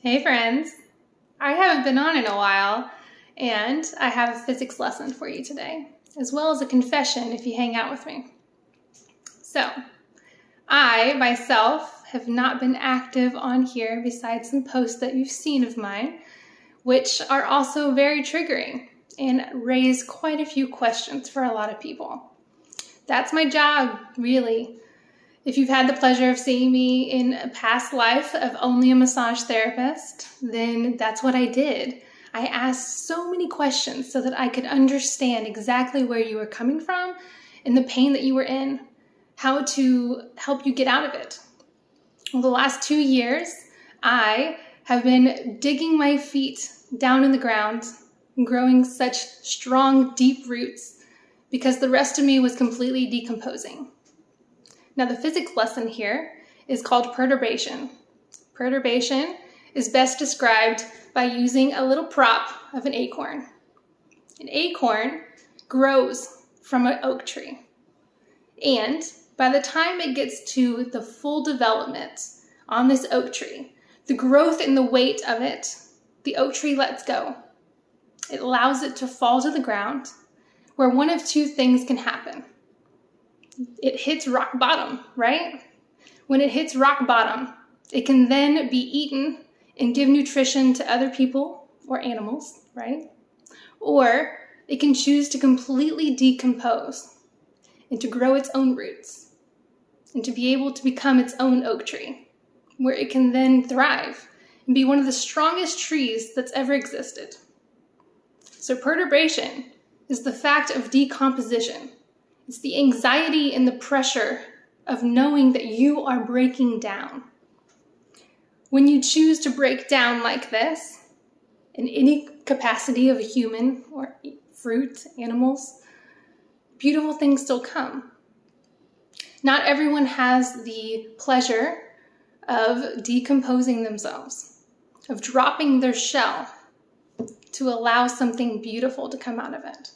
Hey friends, I haven't been on in a while, and I have a physics lesson for you today, as well as a confession if you hang out with me. So, I myself have not been active on here besides some posts that you've seen of mine, which are also very triggering and raise quite a few questions for a lot of people. That's my job, really. If you've had the pleasure of seeing me in a past life of only a massage therapist, then that's what I did. I asked so many questions so that I could understand exactly where you were coming from and the pain that you were in, how to help you get out of it. Well, the last 2 years, I have been digging my feet down in the ground and growing such strong, deep roots because the rest of me was completely decomposing. Now, the physics lesson here is called perturbation. Perturbation is best described by using a little prop of an acorn. An acorn grows from an oak tree. And by the time it gets to the full development on this oak tree, the growth and the weight of it, the oak tree lets go. It allows it to fall to the ground, where one of two things can happen. It hits rock bottom, right? When it hits rock bottom, it can then be eaten and give nutrition to other people or animals, right? Or it can choose to completely decompose and to grow its own roots and to be able to become its own oak tree, where it can then thrive and be one of the strongest trees that's ever existed. So perturbation is the fact of decomposition. It's the anxiety and the pressure of knowing that you are breaking down. When you choose to break down like this, in any capacity of a human or fruit, animals, beautiful things still come. Not everyone has the pleasure of decomposing themselves, of dropping their shell to allow something beautiful to come out of it.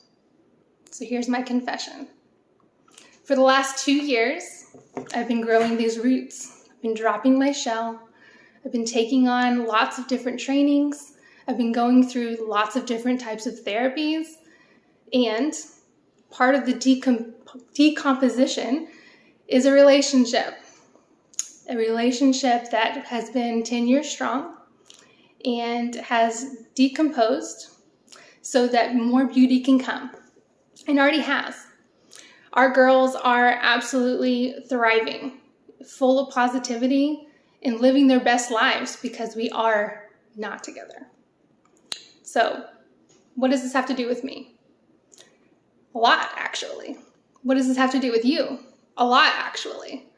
So here's my confession. For the last 2 years, I've been growing these roots. I've been dropping my shell. I've been taking on lots of different trainings. I've been going through lots of different types of therapies. And part of the decomposition is a relationship that has been 10 years strong and has decomposed so that more beauty can come, and already has. Our girls are absolutely thriving, full of positivity, and living their best lives because we are not together. So, what does this have to do with me? A lot, actually. What does this have to do with you? A lot, actually.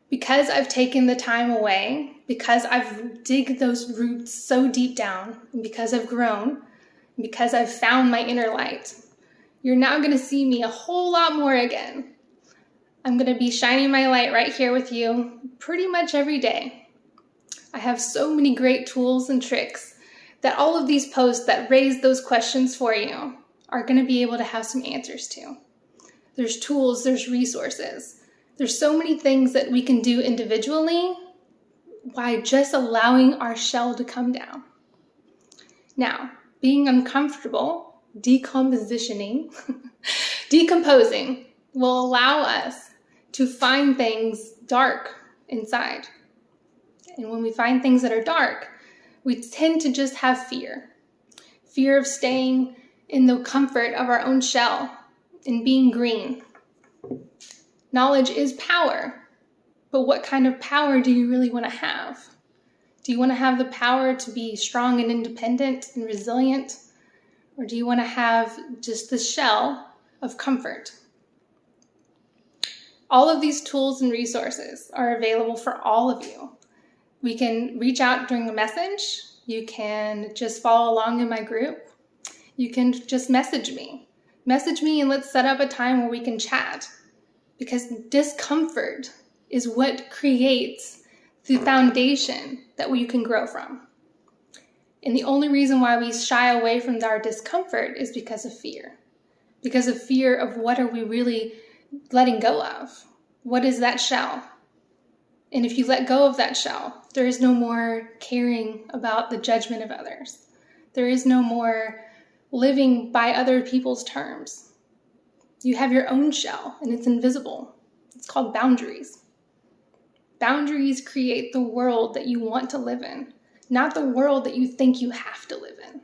Because I've taken the time away, because I've digged those roots so deep down, and because I've grown, and because I've found my inner light, you're now going to see me a whole lot more again. I'm going to be shining my light right here with you pretty much every day. I have so many great tools and tricks that all of these posts that raise those questions for you are going to be able to have some answers to. There's tools, there's resources. There's so many things that we can do individually by just allowing our shell to come down. Now, being uncomfortable, decomposing will allow us to find things dark inside. And when we find things that are dark, we tend to just have fear of staying in the comfort of our own shell and being green. Knowledge is power, but what kind of power do you really want to have? Do you want to have the power to be strong and independent and resilient? Or do you want to have just the shell of comfort? All of these tools and resources are available for all of you. We can reach out during a message. You can just follow along in my group. You can just message me. Message me and let's set up a time where we can chat. Because discomfort is what creates the foundation that you can grow from. And the only reason why we shy away from our discomfort is because of fear. Because of fear of what are we really letting go of? What is that shell? And if you let go of that shell, there is no more caring about the judgment of others. There is no more living by other people's terms. You have your own shell, and it's invisible. It's called boundaries. Boundaries create the world that you want to live in, not the world that you think you have to live in.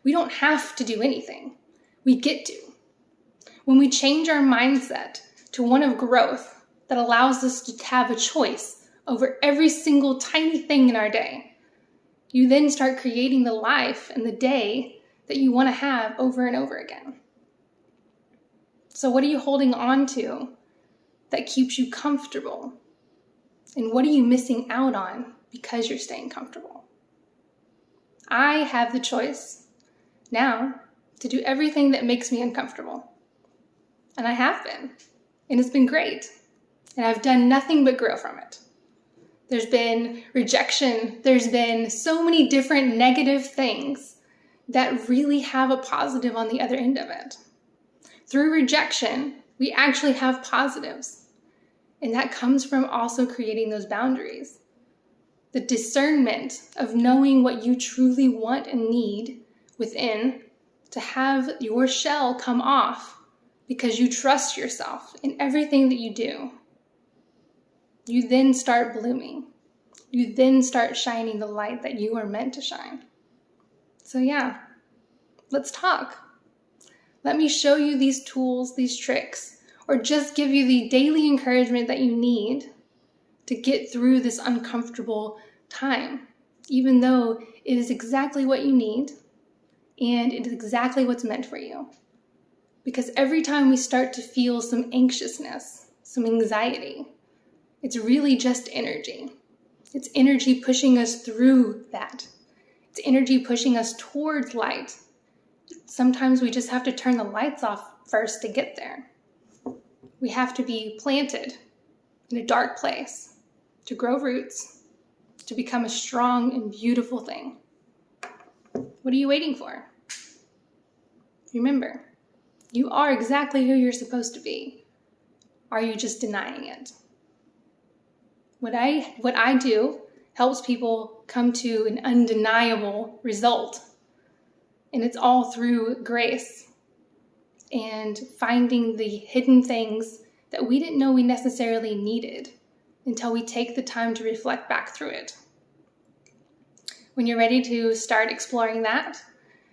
We don't have to do anything. We get to. When we change our mindset to one of growth that allows us to have a choice over every single tiny thing in our day, you then start creating the life and the day that you want to have over and over again. So what are you holding on to that keeps you comfortable? And what are you missing out on because you're staying comfortable? I have the choice now to do everything that makes me uncomfortable. And I have been. And it's been great. And I've done nothing but grow from it. There's been rejection. There's been so many different negative things that really have a positive on the other end of it. Through rejection, we actually have positives. And that comes from also creating those boundaries. The discernment of knowing what you truly want and need within to have your shell come off because you trust yourself in everything that you do. You then start blooming. You then start shining the light that you are meant to shine. So yeah, let's talk. Let me show you these tools, these tricks, or just give you the daily encouragement that you need to get through this uncomfortable time, even though it is exactly what you need and it is exactly what's meant for you. Because every time we start to feel some anxiousness, some anxiety, it's really just energy. It's energy pushing us through that. It's energy pushing us towards light. Sometimes we just have to turn the lights off first to get there. We have to be planted in a dark place to grow roots, to become a strong and beautiful thing. What are you waiting for? Remember, you are exactly who you're supposed to be. Are you just denying it? What I do helps people come to an undeniable result. And it's all through grace and finding the hidden things that we didn't know we necessarily needed until we take the time to reflect back through it. When you're ready to start exploring that,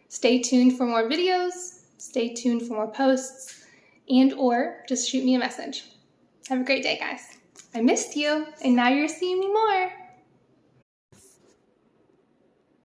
stay tuned for more videos, stay tuned for more posts, and or just shoot me a message. Have a great day, guys. I missed you, and now you're seeing me more.